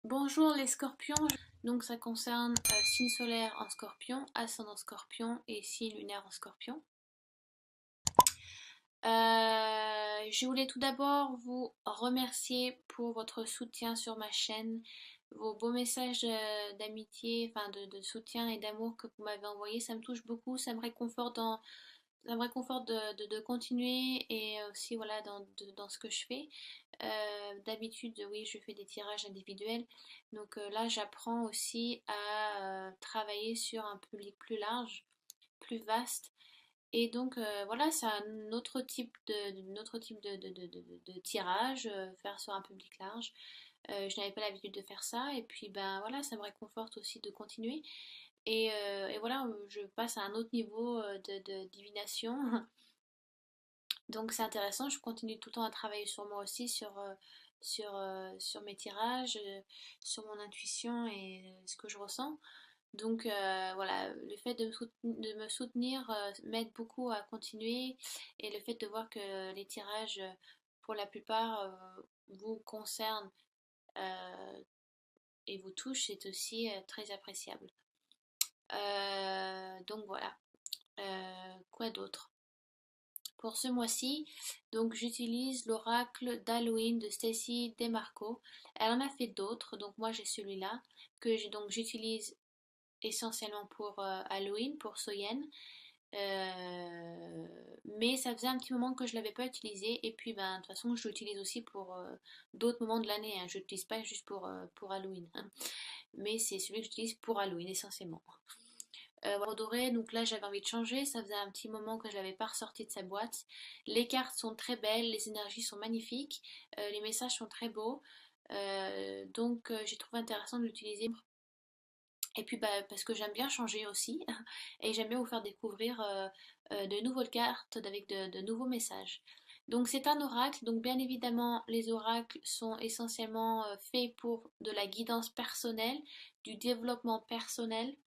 Bonjour les scorpions, donc ça concerne signe solaire en scorpion, ascendant scorpion et signe lunaire en scorpion. Je voulais tout d'abord vous remercier pour votre soutien sur ma chaîne, vos beaux messages d'amitié, enfin de soutien et d'amour que vous m'avez envoyés, ça me touche beaucoup, ça me réconforte de continuer et aussi voilà dans ce que je fais. D'habitude, oui, je fais des tirages individuels. Donc là, j'apprends aussi à travailler sur un public plus large, plus vaste. Et donc voilà, c'est un autre type de tirage, faire sur un public large. Je n'avais pas l'habitude de faire ça. Et puis ben voilà, ça me réconforte aussi de continuer. Et voilà, je passe à un autre niveau de divination. Donc c'est intéressant, je continue tout le temps à travailler sur moi aussi, sur mes tirages, sur mon intuition et ce que je ressens. Donc voilà, le fait de me soutenir m'aide beaucoup à continuer et le fait de voir que les tirages, pour la plupart, vous concernent et vous touchent, c'est aussi très appréciable. Donc voilà. Quoi d'autre? Pour ce mois-ci, donc j'utilise l'oracle d'Halloween de Stacy DeMarco. Elle en a fait d'autres, donc moi j'ai celui-là donc j'utilise essentiellement pour Halloween, pour Soyen. Mais ça faisait un petit moment que je ne l'avais pas utilisé et puis ben de toute façon je l'utilise aussi pour d'autres moments de l'année, hein. Je l'utilise pas juste pour Halloween, hein. Mais c'est celui que j'utilise pour Halloween essentiellement. Doré, donc là j'avais envie de changer, ça faisait un petit moment que je l'avais pas ressorti de sa boîte. Les cartes sont très belles, les énergies sont magnifiques, les messages sont très beaux, donc j'ai trouvé intéressant de l'utiliser. Et puis bah, parce que j'aime bien changer aussi, et j'aime bien vous faire découvrir de nouvelles cartes avec de nouveaux messages. Donc c'est un oracle, donc bien évidemment les oracles sont essentiellement faits pour de la guidance personnelle, du développement personnel,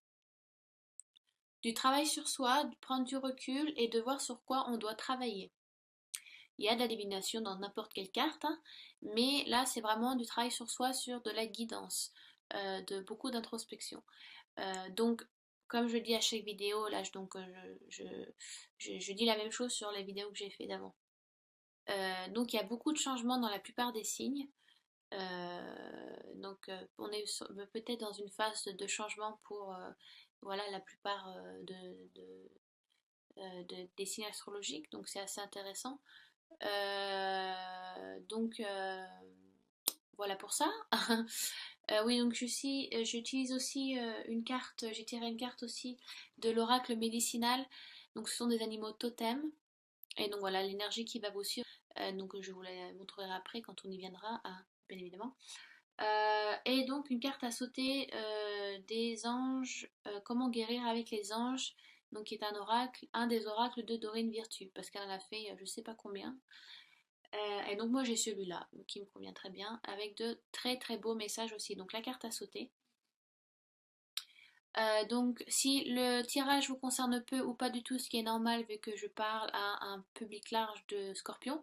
du travail sur soi, de prendre du recul et de voir sur quoi on doit travailler. Il y a de la divination dans n'importe quelle carte, hein, mais là c'est vraiment du travail sur soi, sur de la guidance, de beaucoup d'introspection. Donc, comme je dis à chaque vidéo, là donc je dis la même chose sur les vidéos que j'ai fait d'avant. Donc il y a beaucoup de changements dans la plupart des signes. On est peut-être dans une phase de changement pour voilà, la plupart des signes astrologiques, donc c'est assez intéressant. Donc voilà pour ça. Oui, donc j'utilise aussi une carte, j'ai tiré une carte aussi de l'oracle médicinal. Donc ce sont des animaux totems. Et donc voilà l'énergie qui va vous suivre. Donc je vous la montrerai après quand on y viendra, hein, bien évidemment. Et donc une carte à sauter des anges, comment guérir avec les anges, donc qui est un oracle, un des oracles de Dorine Virtue, parce qu'elle en a fait je sais pas combien. Et donc moi j'ai celui-là, qui me convient très bien, avec de très très beaux messages aussi. Donc la carte à sauter. Donc si le tirage vous concerne peu ou pas du tout, ce qui est normal vu que je parle à un public large de scorpions,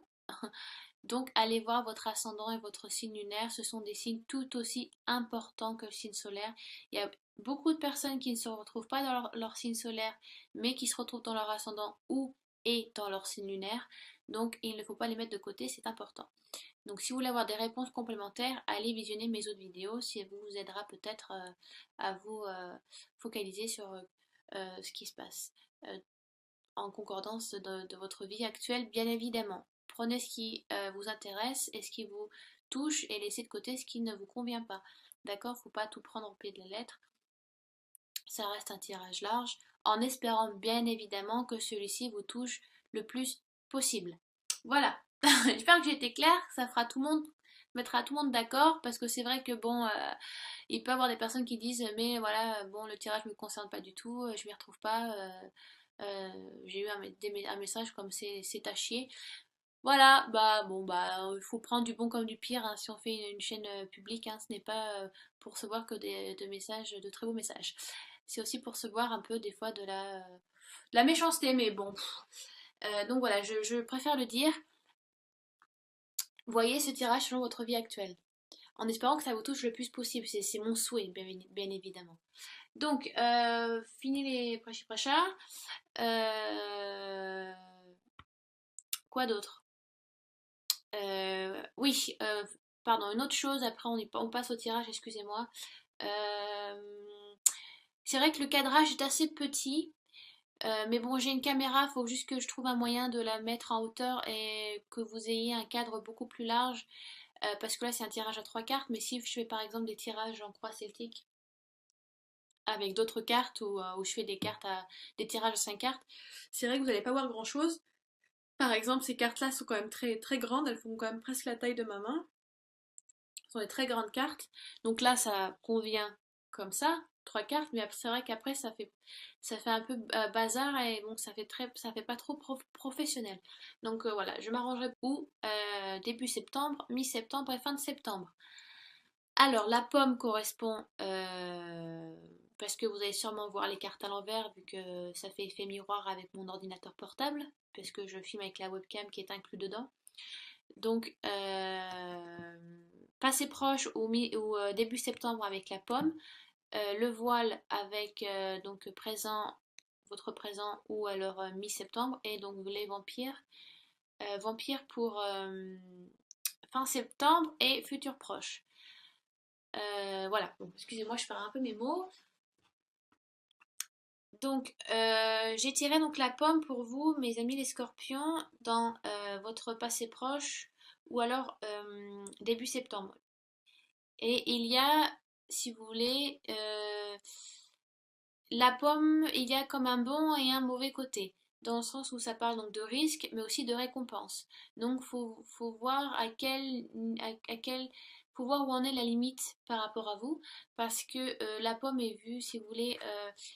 donc allez voir votre ascendant et votre signe lunaire, ce sont des signes tout aussi importants que le signe solaire. Il y a beaucoup de personnes qui ne se retrouvent pas dans leur signe solaire, mais qui se retrouvent dans leur ascendant ou et dans leur signe lunaire. Donc il ne faut pas les mettre de côté, c'est important. Donc si vous voulez avoir des réponses complémentaires, allez visionner mes autres vidéos, si elle vous aidera peut-être à vous focaliser sur ce qui se passe en concordance de votre vie actuelle, bien évidemment. Prenez ce qui vous intéresse et ce qui vous touche et laissez de côté ce qui ne vous convient pas. D'accord? Faut pas tout prendre au pied de la lettre. Ça reste un tirage large, en espérant bien évidemment que celui-ci vous touche le plus possible. Voilà. J'espère que j'ai été claire, ça fera tout le monde, mettra tout le monde d'accord, parce que c'est vrai que bon, il peut y avoir des personnes qui disent mais voilà, bon le tirage me concerne pas du tout, je m'y retrouve pas, j'ai eu un message comme c'est à chier. Voilà, bah bon bah il faut prendre du bon comme du pire, hein. Si on fait une chaîne publique, hein, ce n'est pas pour recevoir que de messages, de très beaux messages. C'est aussi pour recevoir un peu des fois de la méchanceté, mais bon. Donc voilà, je préfère le dire. Voyez ce tirage selon votre vie actuelle. en espérant que ça vous touche le plus possible. C'est mon souhait, bien évidemment. Donc, fini les prachis-prachas. Euh, quoi d'autre? Oui, pardon, une autre chose, après on passe au tirage, excusez-moi. C'est vrai que le cadrage est assez petit, mais bon, j'ai une caméra, il faut juste que je trouve un moyen de la mettre en hauteur et que vous ayez un cadre beaucoup plus large, parce que là c'est un tirage à 3 cartes, mais si je fais par exemple des tirages en croix celtique avec d'autres cartes ou je fais des tirages à 5 cartes, c'est vrai que vous n'allez pas voir grand chose. Par exemple, ces cartes-là sont quand même très, très grandes, elles font quand même presque la taille de ma main. Ce sont des très grandes cartes. Donc là, ça convient comme ça, 3 cartes, mais c'est vrai qu'après, ça fait un peu bazar et bon, ça fait pas trop professionnel. Donc voilà, je m'arrangerai ou début septembre, mi-septembre et fin de septembre. Alors, la pomme correspond, parce que vous allez sûrement voir les cartes à l'envers, vu que ça fait effet miroir avec mon ordinateur portable, parce que je filme avec la webcam qui est inclus dedans. Donc, passé proche ou début septembre avec la pomme, le voile avec donc votre présent ou alors mi-septembre, et donc les vampires. Vampires pour fin septembre et futur proche. Voilà, donc excusez-moi, je perds un peu mes mots. Donc, j'ai tiré donc la pomme pour vous, mes amis les scorpions, dans votre passé proche ou alors début septembre. Et il y a, si vous voulez, la pomme, il y a comme un bon et un mauvais côté, dans le sens où ça parle donc de risque, mais aussi de récompense. Donc, faut voir faut voir où en est la limite par rapport à vous, parce que la pomme est vue, si vous voulez,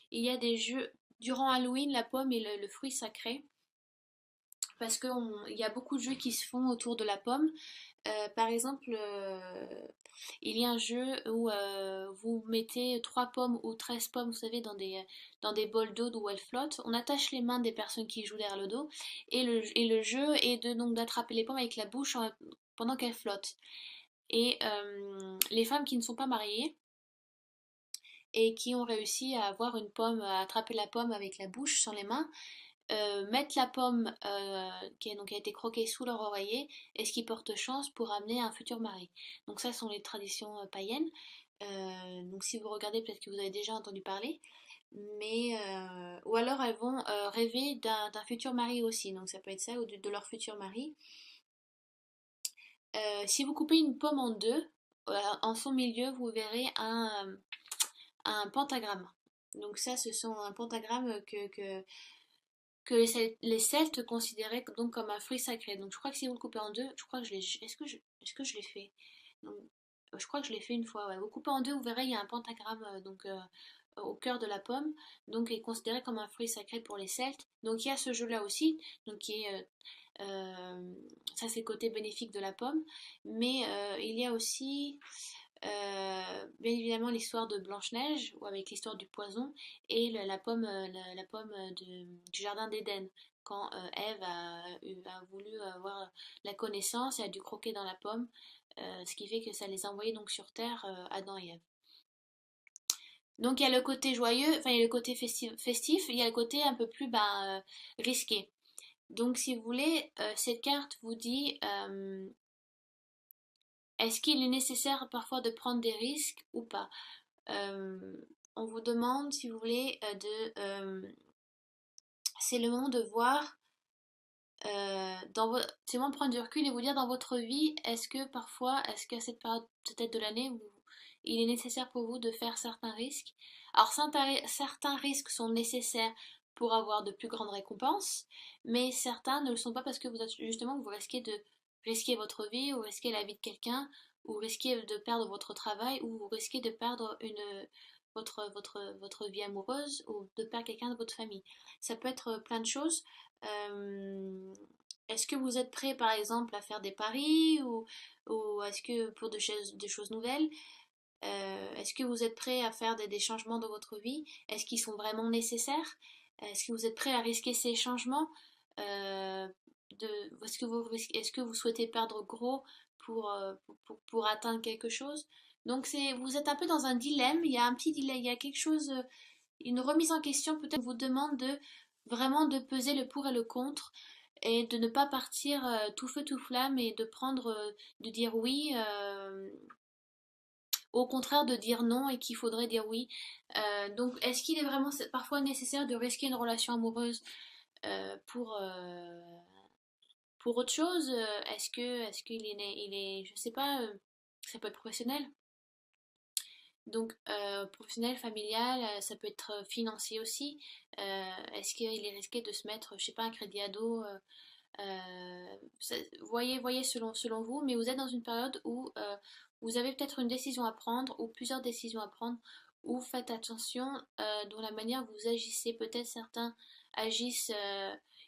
il y a des jeux, durant Halloween, la pomme est le fruit sacré, parce qu'il y a beaucoup de jeux qui se font autour de la pomme. Par exemple, il y a un jeu où vous mettez 3 pommes ou 13 pommes, vous savez, dans des bols d'eau où elles flottent. On attache les mains des personnes qui jouent derrière le dos. Et le jeu est donc d'attraper les pommes avec la bouche pendant qu'elles flottent. Et les femmes qui ne sont pas mariées et qui ont réussi à avoir une pomme, à attraper la pomme avec la bouche sans les mains, mettre la pomme qui a été croquée sous leur oreiller, et ce qui porte chance pour amener un futur mari. Donc ça sont les traditions païennes. Donc si vous regardez, peut-être que vous avez déjà entendu parler. Mais ou alors elles vont rêver d'un futur mari aussi. Donc ça peut être ça ou de leur futur mari. Si vous coupez une pomme en deux, en son milieu, vous verrez un pentagramme. Donc ça, ce sont un pentagramme que les Celtes considéraient donc comme un fruit sacré. Donc je crois que si vous le coupez en deux, je crois que je l'ai. Est-ce que je l'ai fait? Donc, je crois que je l'ai fait une fois. Ouais. Vous coupez en deux, vous verrez, il y a un pentagramme au cœur de la pomme, donc il est considéré comme un fruit sacré pour les Celtes. Donc il y a ce jeu-là aussi, donc qui est ça c'est le côté bénéfique de la pomme, mais il y a aussi bien évidemment l'histoire de Blanche-Neige, ou avec l'histoire du poison, et la pomme du jardin d'Éden, quand Ève a voulu avoir la connaissance et a dû croquer dans la pomme, ce qui fait que ça les a envoyés donc sur Terre, Adam et Ève. Donc il y a le côté joyeux, enfin il y a le côté festif, il y a le côté un peu plus risqué. Donc si vous voulez, cette carte vous dit est-ce qu'il est nécessaire parfois de prendre des risques ou pas? Euh, on vous demande, si vous voulez, c'est le moment de voir, c'est le moment de prendre du recul et vous dire dans votre vie, est-ce qu'à cette période peut-être de l'année, il est nécessaire pour vous de faire certains risques? Alors certains risques sont nécessaires pour avoir de plus grandes récompenses, mais certains ne le sont pas parce que vous risquez de risquer votre vie, ou risquer la vie de quelqu'un, ou risquer de perdre votre travail, ou vous risquez de perdre votre vie amoureuse, ou de perdre quelqu'un de votre famille. Ça peut être plein de choses. Euh, Est-ce que vous êtes prêt, par exemple, à faire des paris, ou est-ce que pour des choses nouvelles? Est-ce que vous êtes prêt à faire des changements dans votre vie? Est-ce qu'ils sont vraiment nécessaires? Est-ce que vous êtes prêt à risquer ces changements? Est-ce que vous souhaitez perdre gros pour atteindre quelque chose. Donc vous êtes un peu dans un dilemme, il y a un petit dilemme, il y a quelque chose, une remise en question peut-être vous demande de vraiment de peser le pour et le contre et de ne pas partir tout feu tout flamme et de prendre, de dire oui, au contraire de dire non et qu'il faudrait dire oui. Donc est-ce qu'il est vraiment parfois nécessaire de risquer une relation amoureuse euh, pour, euh, pour autre chose? Est-ce qu'il est, je sais pas, ça peut être professionnel. Donc, professionnel, familial, ça peut être financier aussi. Est-ce qu'il est risqué de se mettre, je sais pas, un crédit ado voyez selon vous, mais vous êtes dans une période où vous avez peut-être une décision à prendre ou plusieurs décisions à prendre, où faites attention dans la manière où vous agissez. Peut-être certains agissent,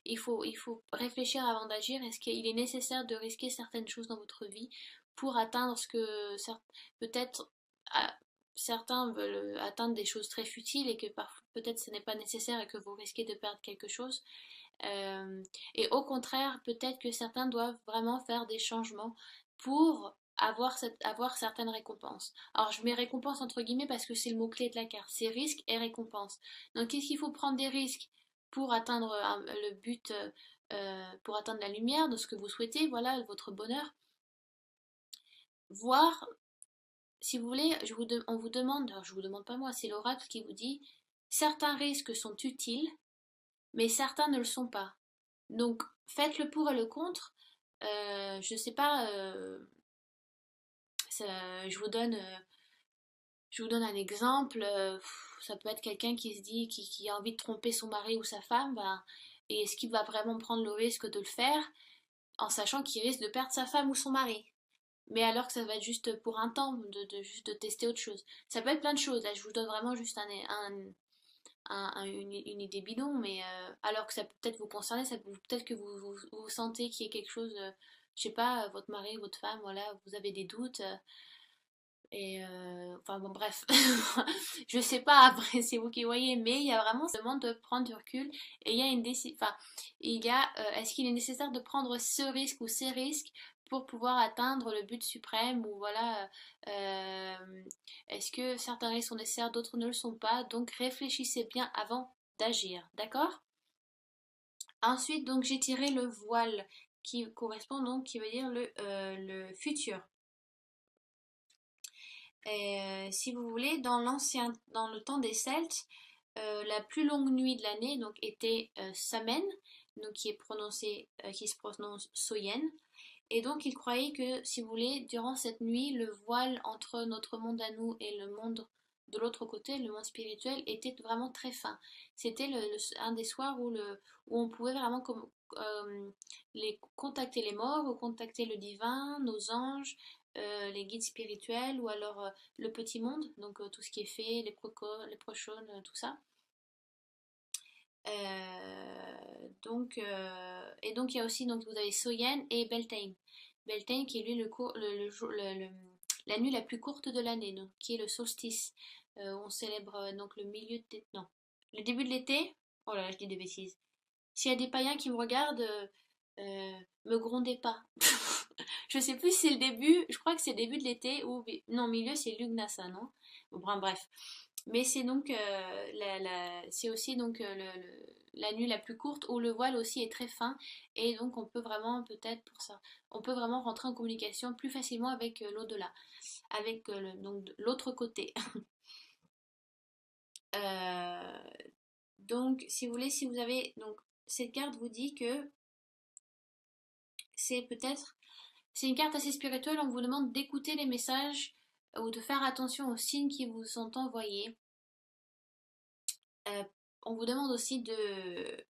il faut réfléchir avant d'agir. Est-ce qu'il est nécessaire de risquer certaines choses dans votre vie pour atteindre ce que peut-être ah, certains veulent atteindre des choses très futiles et que peut-être ce n'est pas nécessaire et que vous risquez de perdre quelque chose. Euh, et au contraire, peut-être que certains doivent vraiment faire des changements pour avoir certaines récompenses. Alors je mets récompense entre guillemets parce que c'est le mot-clé de la carte, c'est risque et récompense. Donc qu'est-ce qu'il faut prendre des risques pour atteindre le but, pour atteindre la lumière de ce que vous souhaitez, voilà, votre bonheur. Voir, si vous voulez, on vous demande, alors je vous demande pas moi, c'est l'oracle qui vous dit, certains risques sont utiles, mais certains ne le sont pas. Donc, faites le pour et le contre. Je sais pas, je vous donne, un exemple. Ça peut être quelqu'un qui se dit, qui a envie de tromper son mari ou sa femme, ben, et est-ce qu'il va vraiment prendre le risque de le faire en sachant qu'il risque de perdre sa femme ou son mari? Mais alors que ça va être juste pour un temps, juste de tester autre chose. Ça peut être plein de choses. Là, je vous donne vraiment juste une idée bidon, mais alors que ça peut peut-être vous concerner, ça peut peut-être que vous sentez qu'il y a quelque chose, je sais pas, votre mari, votre femme, voilà, vous avez des doutes, et enfin bon, bref, je sais pas, après c'est vous qui voyez, mais il y a vraiment ce demande de prendre du recul, et il y a une décision, enfin, il y a, est-ce qu'il est nécessaire de prendre ce risque ou ces risques pour pouvoir atteindre le but suprême, ou voilà, est-ce que certains risques sont nécessaires, d'autres ne le sont pas, donc réfléchissez bien avant d'agir, d'accord? Ensuite, donc j'ai tiré le voile qui correspond donc, qui veut dire le futur. Et, si vous voulez, dans le temps des Celtes, la plus longue nuit de l'année donc était Samen, donc qui se prononce Soyen. Et donc ils croyaient que, si vous voulez, durant cette nuit, le voile entre notre monde à nous et le monde de l'autre côté, le monde spirituel, était vraiment très fin. C'était un des soirs où on pouvait vraiment contacter les morts, ou contacter le divin, nos anges, les guides spirituels, ou alors le petit monde, donc tout ce qui est fées, les prochones, tout ça. Et donc il y a aussi, donc vous avez Soyen et Beltane. Beltane qui est lui la nuit la plus courte de l'année, donc qui est le solstice. On célèbre donc le milieu de non, le début de l'été. Oh là là, je dis des bêtises. S'il y a des païens qui me regardent, me grondez pas. Je sais plus si c'est le début, je crois que c'est le début de l'été, ou non, milieu c'est Lugnasa, non? Bon, bref. Mais c'est donc c'est aussi donc la nuit la plus courte, où le voile aussi est très fin, et donc on peut vraiment, peut-être pour ça, on peut vraiment rentrer en communication plus facilement avec l'au-delà, avec donc l'autre côté. Euh, donc si vous voulez, si vous avez donc cette carte vous dit que c'est peut-être c'est une carte assez spirituelle. On vous demande d'écouter les messages ou de faire attention aux signes qui vous sont envoyés. Euh, on vous demande aussi de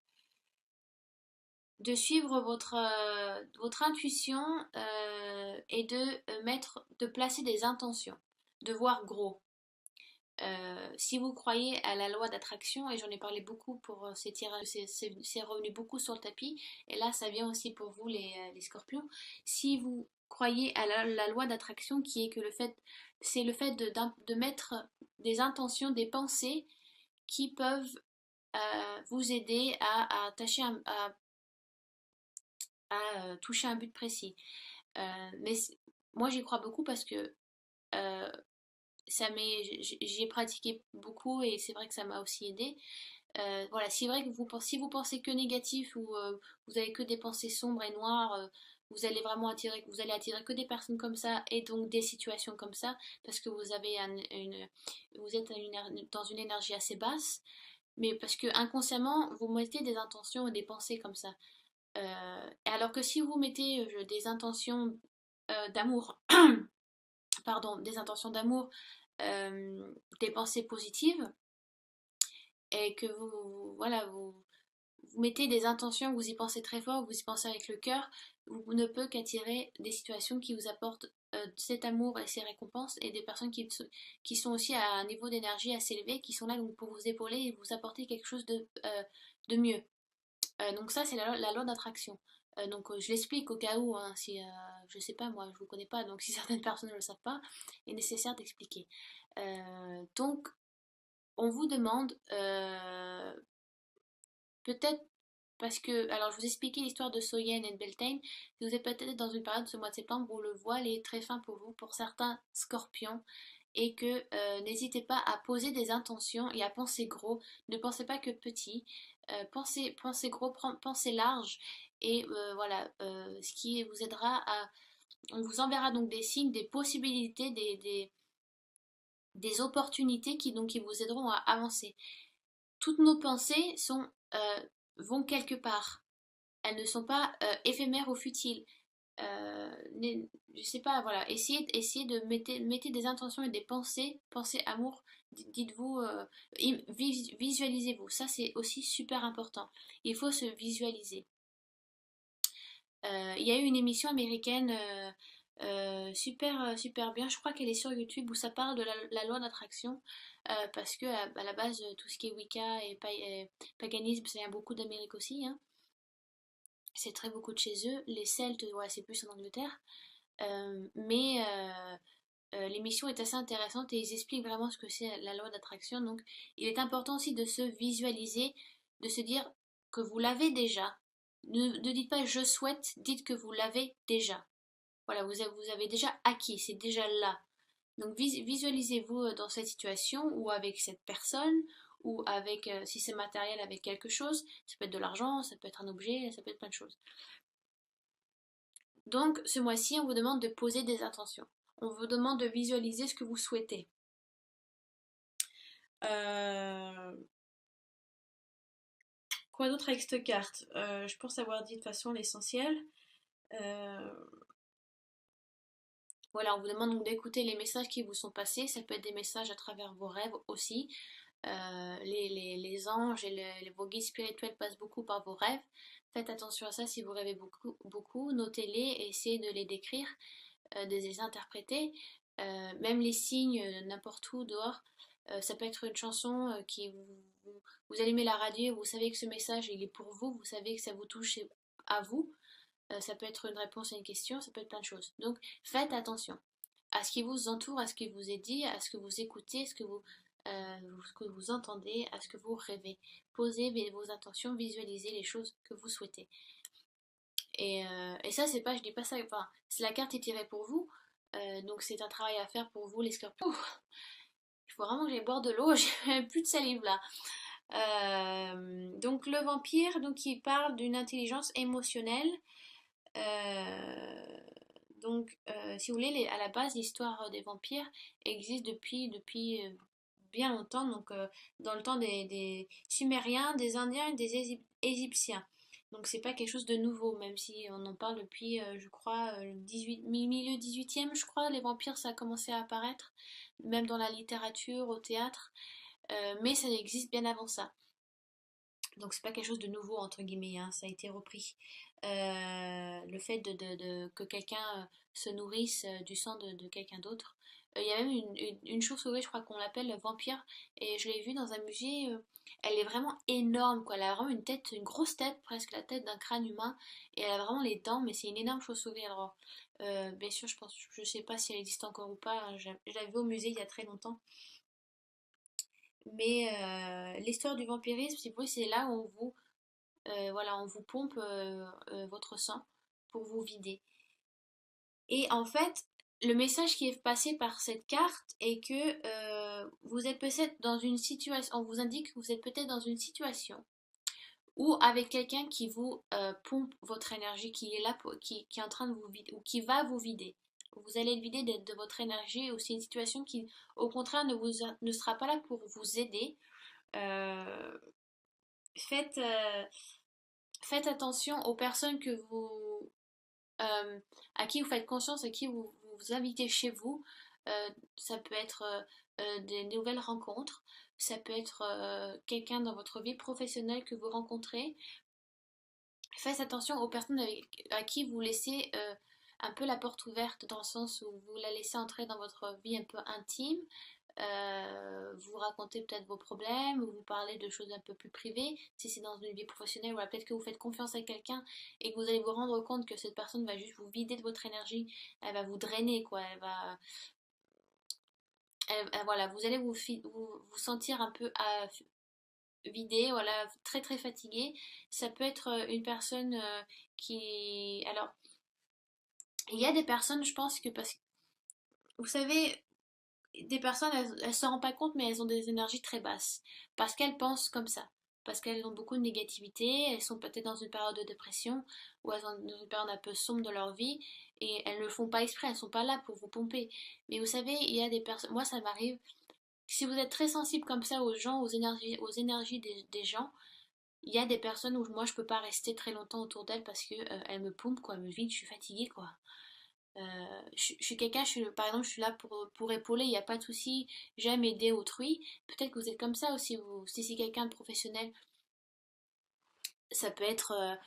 suivre votre intuition, et de placer des intentions, de voir gros. Si vous croyez à la loi d'attraction, et j'en ai parlé beaucoup pour ces tirages, c'est revenu beaucoup sur le tapis, et là ça vient aussi pour vous les scorpions. Si vous croyez à la loi d'attraction, qui est que c'est le fait de mettre des intentions, des pensées qui peuvent vous aider à toucher un but précis. Mais moi j'y crois beaucoup parce que euh, j'y ai pratiqué beaucoup et c'est vrai que ça m'a aussi aidé. Voilà, c'est vrai que si vous pensez que négatif ou vous avez que des pensées sombres et noires, vous allez vraiment attirer, vous allez attirer que des personnes comme ça et donc des situations comme ça parce que vous avez vous êtes dans une énergie assez basse, mais parce que inconsciemment vous mettez des intentions et des pensées comme ça. Alors que si vous mettez des intentions d'amour, pardon, des intentions d'amour, des pensées positives et que voilà, vous mettez des intentions, vous y pensez très fort, vous y pensez avec le cœur, vous ne peut qu'attirer des situations qui vous apportent cet amour et ces récompenses et des personnes qui sont aussi à un niveau d'énergie assez élevé, qui sont là donc, pour vous épauler et vous apporter quelque chose de mieux. Donc ça, c'est la loi d'attraction. Je l'explique au cas où, hein, si je sais pas, moi je vous connais pas, donc si certaines personnes ne le savent pas, il est nécessaire d'expliquer. Donc on vous demande peut-être parce que, alors je vous expliquais l'histoire de Soyen et de Beltane, vous êtes peut-être dans une période de ce mois de septembre où le voile est très fin pour vous, pour certains scorpions, et que n'hésitez pas à poser des intentions et à penser gros. Ne pensez pas que petit, pensez gros, pensez large, et voilà, ce qui vous aidera à... On vous enverra donc des signes, des possibilités, des opportunités qui vous aideront à avancer. Toutes nos pensées vont quelque part. Elles ne sont pas éphémères ou futiles. Je sais pas, voilà, essayez de mettez des intentions et des pensez amour, dites-vous, visualisez-vous, ça c'est aussi super important. Il faut se visualiser. Il y a eu une émission américaine super bien, je crois qu'elle est sur YouTube, où ça parle de la loi d'attraction, parce que à la base, tout ce qui est Wicca et paganisme, ça vient beaucoup d'Amérique aussi, hein. C'est très beaucoup de chez eux. Les Celtes, ouais, c'est plus en Angleterre. Mais l'émission est assez intéressante et ils expliquent vraiment ce que c'est la loi d'attraction. Donc, il est important aussi de se visualiser, de se dire que vous l'avez déjà. Ne dites pas je souhaite, dites que vous l'avez déjà. Voilà, vous avez déjà acquis, c'est déjà là. Donc, visualisez-vous dans cette situation ou avec cette personne ou avec, si c'est matériel, avec quelque chose. Ça peut être de l'argent, ça peut être un objet, ça peut être plein de choses. Donc, ce mois-ci, on vous demande de poser des intentions. On vous demande de visualiser ce que vous souhaitez. Euh, Quoi d'autre avec cette carte? Je pense avoir dit de façon l'essentiel. Euh, voilà, on vous demande donc d'écouter les messages qui vous sont passés. Ça peut être des messages à travers vos rêves aussi. Les anges et vos guides spirituels passent beaucoup par vos rêves. Faites attention à ça si vous rêvez beaucoup. Notez-les et essayez de les décrire, de les interpréter. Même les signes, n'importe où dehors. Ça peut être une chanson vous allumez la radio, vous savez que ce message il est pour vous, vous savez que ça vous touche à vous. Ça peut être une réponse à une question, ça peut être plein de choses. Donc faites attention à ce qui vous entoure, à ce qui vous est dit, à ce que vous écoutez, ce que vous entendez, à ce que vous rêvez. Posez vos intentions, visualisez les choses que vous souhaitez. Et ça, c'est pas, je dis pas ça, enfin, c'est la carte est tirée pour vous, donc c'est un travail à faire pour vous les scorpions. Il faut vraiment que j'aille boire de l'eau, j'ai plus de salive là. Donc le vampire, donc il parle d'une intelligence émotionnelle. Euh, si vous voulez, à la base, l'histoire des vampires existe depuis bien longtemps, dans le temps des Sumériens, des Indiens et des Égyptiens. Donc c'est pas quelque chose de nouveau, même si on en parle depuis, je crois, milieu 18e, je crois, les vampires, ça a commencé à apparaître, même dans la littérature, au théâtre, mais ça existe bien avant ça. Donc c'est pas quelque chose de nouveau entre guillemets, hein, ça a été repris. Le fait que quelqu'un se nourrisse du sang de quelqu'un d'autre. Il y a même une chauve-souris, je crois qu'on l'appelle vampire, et je l'ai vue dans un musée. Elle est vraiment énorme, quoi. Elle a vraiment une tête, une grosse tête, presque la tête d'un crâne humain, et elle a vraiment les dents, mais c'est une énorme chauve-souris. Alors, bien sûr, je sais pas si elle existe encore ou pas. Je l'avais vue au musée il y a très longtemps. Mais l'histoire du vampirisme, si vous voulez, c'est là où voilà, on vous pompe votre sang pour vous vider. Et en fait, Le message qui est passé par cette carte est que vous êtes peut-être dans une situation, on vous indique que vous êtes peut-être dans une situation ou avec quelqu'un qui vous pompe votre énergie, qui est là, qui est en train de vous vider, ou qui va vous vider. Vous allez être vidé de votre énergie, ou c'est une situation qui, au contraire, ne sera pas là pour vous aider. Euh, faites, euh, faites attention aux personnes euh, à qui vous faites confiance, à qui vous invitez chez vous. Ça peut être des nouvelles rencontres, ça peut être quelqu'un dans votre vie professionnelle que vous rencontrez. Faites attention aux personnes à qui vous laissez un peu la porte ouverte, dans le sens où vous la laissez entrer dans votre vie un peu intime. Vous racontez peut-être vos problèmes, ou vous parlez de choses un peu plus privées. Si c'est dans une vie professionnelle, voilà, peut-être que vous faites confiance à quelqu'un et que vous allez vous rendre compte que cette personne va juste vous vider de votre énergie, elle va vous drainer, quoi. Voilà, vous allez vous sentir un peu vidé, voilà, très très fatigué. Ça peut être une personne qui... Alors, il y a des personnes, je pense que parce que, vous savez, des personnes, elles se rendent pas compte, mais elles ont des énergies très basses. Parce qu'elles pensent comme ça. Parce qu'elles ont beaucoup de négativité, elles sont peut-être dans une période de dépression, ou elles sont dans une période un peu sombre de leur vie, et elles ne le font pas exprès, elles sont pas là pour vous pomper. Mais vous savez, il y a des personnes, moi ça m'arrive, si vous êtes très sensible comme ça aux gens, aux énergies des gens, il y a des personnes où moi je peux pas rester très longtemps autour d'elles parce que elles me pompent, quoi, elles me vident, je suis fatiguée, quoi. Je suis quelqu'un, par exemple, je suis là pour épauler, il n'y a pas de souci, j'aime aider autrui. Peut-être que vous êtes comme ça aussi, si c'est quelqu'un de professionnel, ça peut être,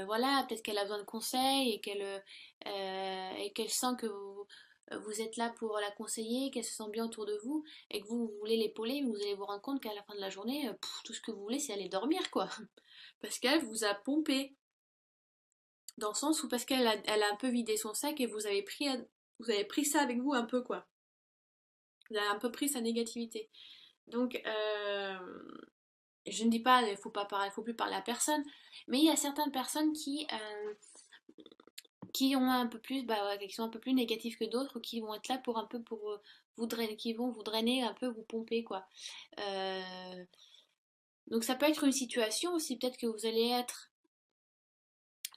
voilà, peut-être qu'elle a besoin de conseils et qu'elle sent que vous êtes là pour la conseiller, qu'elle se sent bien autour de vous et que vous voulez l'épauler, mais vous allez vous rendre compte qu'à la fin de la journée, tout ce que vous voulez, c'est aller dormir, quoi. Parce qu'elle vous a pompé. Dans le sens où parce elle a un peu vidé son sac et vous avez pris ça avec vous un peu, quoi. Vous avez un peu pris sa négativité. Donc, je ne dis pas, il faut pas parler, il faut plus parler à personne, mais il y a certaines personnes qui ont un peu plus, bah, ouais, qui sont un peu plus négatives que d'autres, ou qui vont être là pour un peu pour vous drainer, qui vont vous drainer un peu, vous pomper, quoi. Euh, donc ça peut être une situation aussi, peut-être que vous allez être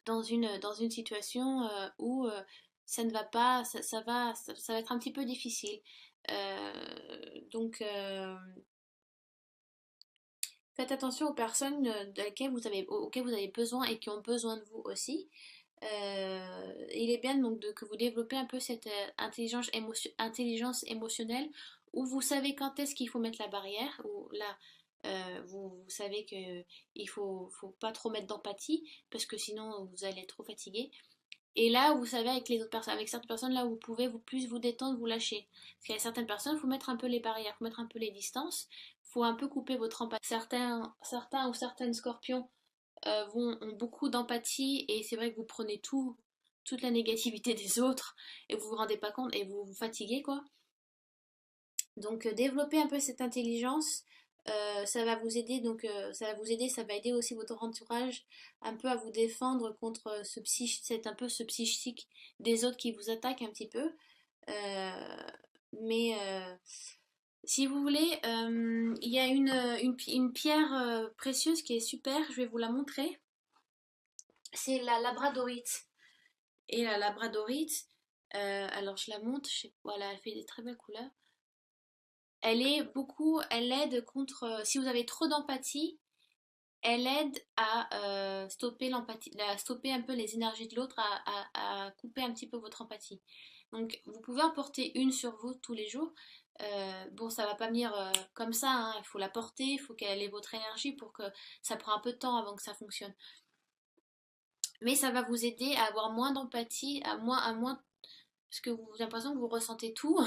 dans une situation où ça ne va pas, ça va être un petit peu difficile. Donc, faites attention aux personnes auxquelles vous avez besoin et qui ont besoin de vous aussi. Il est bien donc que vous développez un peu cette intelligence émotionnelle où vous savez quand est-ce qu'il faut mettre la barrière, ou là, vous savez qu'il faut pas trop mettre d'empathie parce que sinon vous allez être trop fatigué. Et là, vous savez, avec les autres personnes, avec certaines personnes, là, vous pouvez plus vous détendre, vous lâcher. Parce qu'il y a certaines personnes, il faut mettre un peu les barrières, il faut mettre un peu les distances, il faut un peu couper votre empathie. Certains ou certaines scorpions ont beaucoup d'empathie, et c'est vrai que vous prenez toute la négativité des autres et vous vous rendez pas compte et vous vous fatiguez, quoi. Donc développer un peu cette intelligence, ça va vous aider, donc ça va vous aider, ça va aider aussi votre entourage un peu à vous défendre contre c'est un peu ce psychique des autres qui vous attaque un petit peu. Euh, mais si vous voulez, il y a une pierre précieuse qui est super, je vais vous la montrer. C'est la labradorite. Et la labradorite, alors je la montre, voilà, elle fait des très belles couleurs. Elle aide contre, si vous avez trop d'empathie, elle aide à stopper l'empathie, à stopper un peu les énergies de l'autre, à couper un petit peu votre empathie. Donc vous pouvez en porter une sur vous tous les jours. Bon, ça va pas venir comme ça, hein. Il faut la porter, il faut qu'elle ait votre énergie pour que ça prend un peu de temps avant que ça fonctionne. Mais ça va vous aider à avoir moins d'empathie, à moins, parce que vous avez l'impression que vous ressentez tout,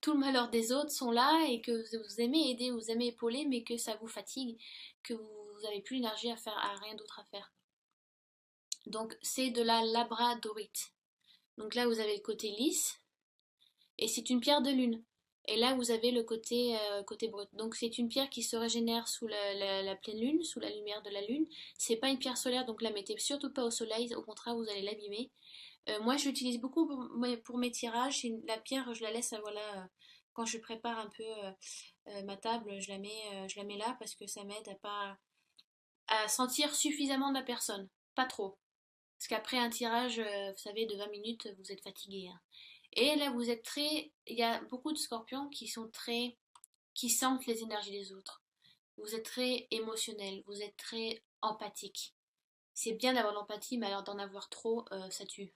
tout le malheur des autres sont là et que vous aimez aider, vous aimez épauler, mais que ça vous fatigue, que vous n'avez plus l'énergie à faire, à rien d'autre à faire. Donc c'est de la labradorite. Donc là vous avez le côté lisse et c'est une pierre de lune. Et là vous avez le côté brut. Donc c'est une pierre qui se régénère sous la pleine lune, sous la lumière de la lune. C'est pas une pierre solaire, donc la mettez surtout pas au soleil, au contraire vous allez l'abîmer. Moi, je l'utilise beaucoup pour mes tirages. La pierre, je la laisse, voilà, quand je prépare un peu ma table, je la mets là parce que ça m'aide à sentir suffisamment de la personne, pas trop. Parce qu'après un tirage, vous savez, de 20 minutes, vous êtes fatigué, hein. Et là, vous êtes très. Il y a beaucoup de scorpions qui sont très. Qui sentent les énergies des autres. Vous êtes très émotionnel, vous êtes très empathique. C'est bien d'avoir de l'empathie, mais alors d'en avoir trop, ça tue.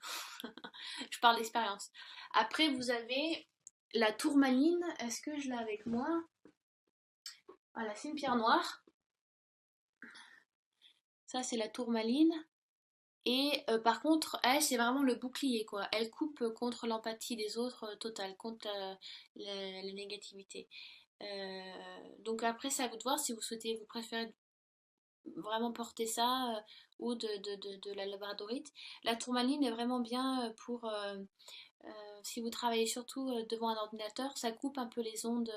Je parle d'expérience. Après, vous avez la tourmaline. Est-ce que je l'ai avec moi? Voilà, c'est une pierre noire. Ça, c'est la tourmaline. Et par contre, elle, c'est vraiment le bouclier, quoi. Elle coupe contre l'empathie des autres totale, contre la négativité. Donc après, c'est à vous de voir si vous souhaitez, vous préférez vraiment porter ça ou de la labradorite. La tourmaline est vraiment bien pour si vous travaillez surtout devant un ordinateur, ça coupe un peu les ondes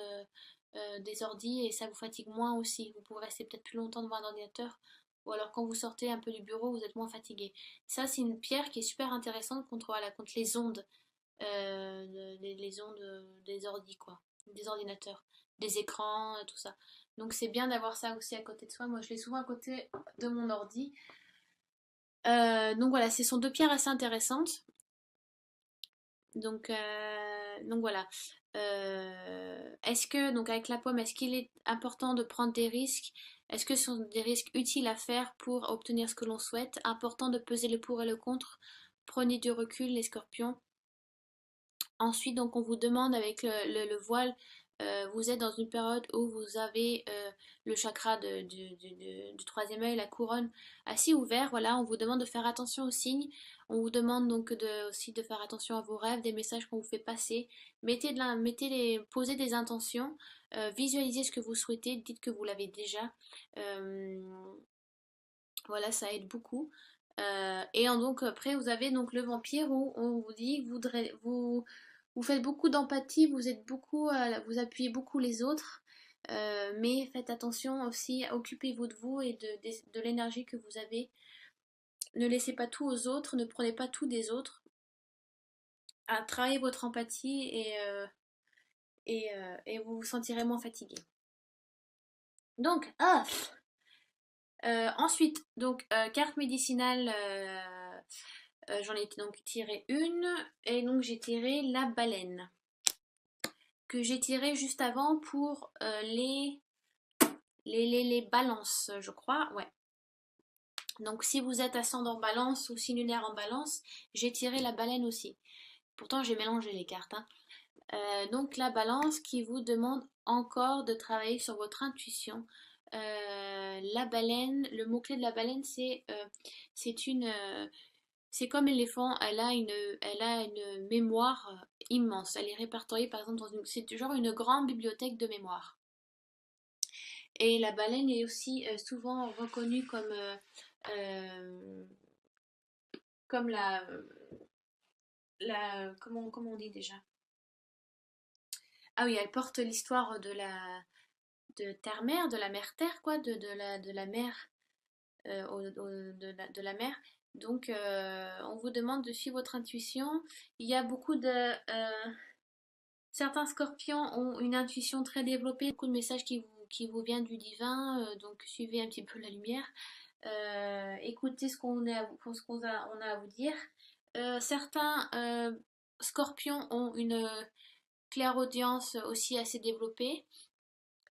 des ordis et ça vous fatigue moins aussi. Vous pouvez rester peut-être plus longtemps devant un ordinateur ou alors quand vous sortez un peu du bureau, vous êtes moins fatigué. Ça, c'est une pierre qui est super intéressante contre, voilà, contre les ondes, les ondes des ordis, quoi, des ordinateurs, des écrans, tout ça. Donc c'est bien d'avoir ça aussi à côté de soi. Moi, je l'ai souvent à côté de mon ordi. Donc voilà, ce sont deux pierres assez intéressantes. Donc voilà. Est-ce que, donc avec la pomme, est-ce qu'il est important de prendre des risques? Est-ce que ce sont des risques utiles à faire pour obtenir ce que l'on souhaite? Important de peser le pour et le contre. Prenez du recul, les scorpions. Ensuite, donc on vous demande avec le voile, vous êtes dans une période où vous avez le chakra du troisième œil, la couronne, assez ouvert. Voilà, on vous demande de faire attention aux signes. On vous demande donc aussi de faire attention à vos rêves, des messages qu'on vous fait passer. Posez des intentions, visualisez ce que vous souhaitez, dites que vous l'avez déjà. Euh, voilà, ça aide beaucoup. Donc après, vous avez donc le vampire où on vous dit que vous faites beaucoup d'empathie, vous êtes beaucoup, vous appuyez beaucoup les autres, mais faites attention aussi, occupez-vous de vous et de l'énergie que vous avez. Ne laissez pas tout aux autres, ne prenez pas tout des autres. Travaillez votre empathie et vous vous sentirez moins fatigué. Donc, ensuite, donc carte médicinale, j'en ai donc tiré une, et donc j'ai tiré la baleine, que j'ai tiré juste avant pour les balances, je crois, ouais. Donc si vous êtes ascendant balance ou signe lunaire en balance, j'ai tiré la baleine aussi. Pourtant j'ai mélangé les cartes, hein. Donc la balance qui vous demande encore de travailler sur votre intuition. La baleine, le mot-clé de la baleine, c'est comme l'éléphant, elle a une mémoire immense. Elle est répertoriée par exemple c'est genre une grande bibliothèque de mémoire. Et la baleine est aussi souvent reconnue euh, comme comment on dit déjà? Ah oui, elle porte l'histoire de terre-mère, de la mère-terre, quoi, de la mer de la mer. Donc, on vous demande de suivre votre intuition. Il y a beaucoup de... certains scorpions ont une intuition très développée, beaucoup de messages qui vous viennent du divin, donc suivez un petit peu la lumière. Écoutez on a à vous dire. Certains scorpions ont une clairaudience aussi assez développée.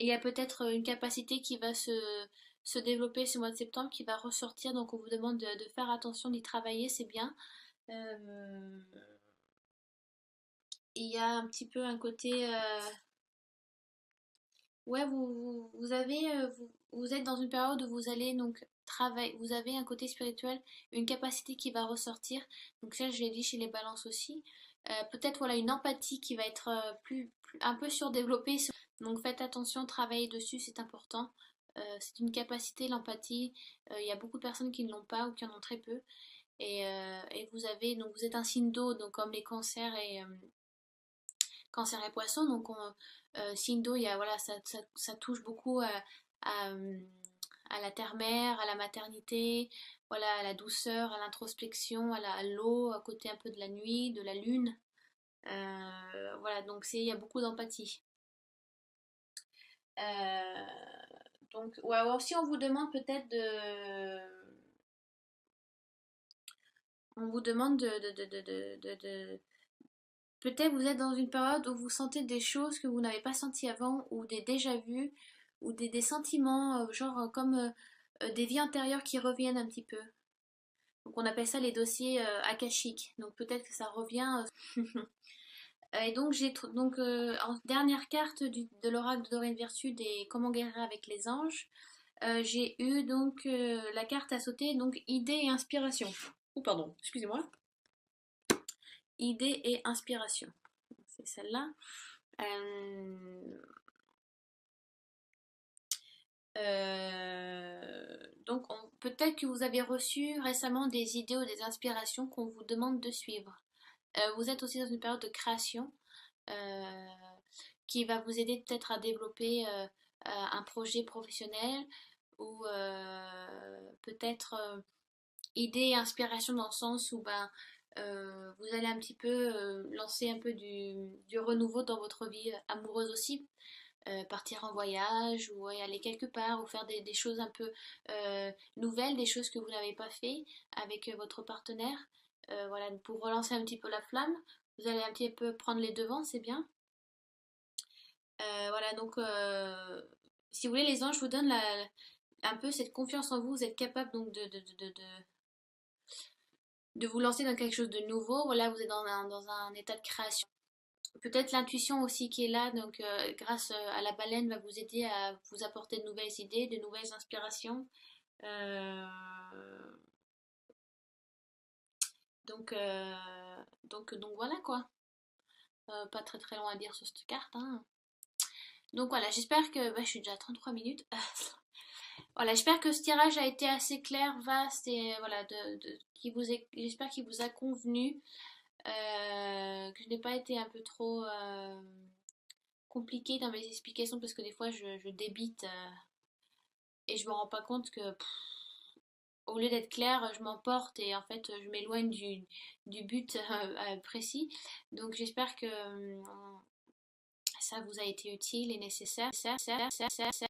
Il y a peut-être une capacité qui va se développer ce mois de septembre, qui va ressortir, donc on vous demande de faire attention, d'y travailler, c'est bien. Euh, il y a un petit peu un côté... ouais, vous êtes dans une période où vous allez donc travailler, vous avez un côté spirituel, une capacité qui va ressortir. Donc ça, je l'ai dit chez les balances aussi. Peut-être voilà une empathie qui va être un peu surdéveloppée. Donc faites attention, travaillez dessus, c'est important. C'est une capacité, l'empathie. Il y a beaucoup de personnes qui ne l'ont pas ou qui en ont très peu. Et vous êtes un signe d'eau, donc comme les cancers Cancer et Poisson, donc signe d'eau, il y a, voilà, ça touche beaucoup à, à la terre-mère, à la maternité, voilà, à la douceur, à l'introspection, à l'eau, à côté un peu de la nuit, de la lune. Voilà, donc il y a beaucoup d'empathie. Euh, donc, ouais, alors si on vous demande peut-être on vous demande peut-être vous êtes dans une période où vous sentez des choses que vous n'avez pas senties avant, ou des déjà-vus, ou des sentiments, genre comme des vies antérieures qui reviennent un petit peu. Donc on appelle ça les dossiers akashiques. Donc peut-être que ça revient. Et donc en dernière carte de l'oracle de Doreen Virtue des Comment guérir avec les anges, j'ai eu donc la carte à sauter, donc idée et inspiration. Oh pardon, excusez-moi. Idée et inspiration. C'est celle-là. Euh, donc peut-être que vous avez reçu récemment des idées ou des inspirations qu'on vous demande de suivre. Vous êtes aussi dans une période de création euh, qui va vous aider peut-être à développer un projet professionnel ou peut-être idée et inspiration dans le sens où ben, vous allez un petit peu lancer un peu du renouveau dans votre vie amoureuse aussi. Partir en voyage ou aller quelque part ou faire des choses un peu nouvelles, des choses que vous n'avez pas fait avec votre partenaire. Voilà, pour relancer un petit peu la flamme, vous allez un petit peu prendre les devants, c'est bien. Voilà, donc si vous voulez, les anges vous donnent un peu cette confiance en vous, vous êtes capable donc de vous lancer dans quelque chose de nouveau. Voilà, vous êtes dans un état de création. Peut-être l'intuition aussi qui est là, donc grâce à la baleine, va vous aider à vous apporter de nouvelles idées, de nouvelles inspirations. Euh, donc, euh, donc voilà quoi. Pas très très loin à dire sur cette carte, hein. Donc voilà, j'espère que. Bah, je suis déjà à 33 minutes. Voilà, j'espère que ce tirage a été assez clair, vaste et voilà, j'espère qu'il vous a convenu. Que je n'ai pas été un peu trop compliquée dans mes explications parce que des fois je débite et je me rends pas compte que au lieu d'être claire, je m'emporte et en fait je m'éloigne du but précis. Donc j'espère que ça vous a été utile et nécessaire.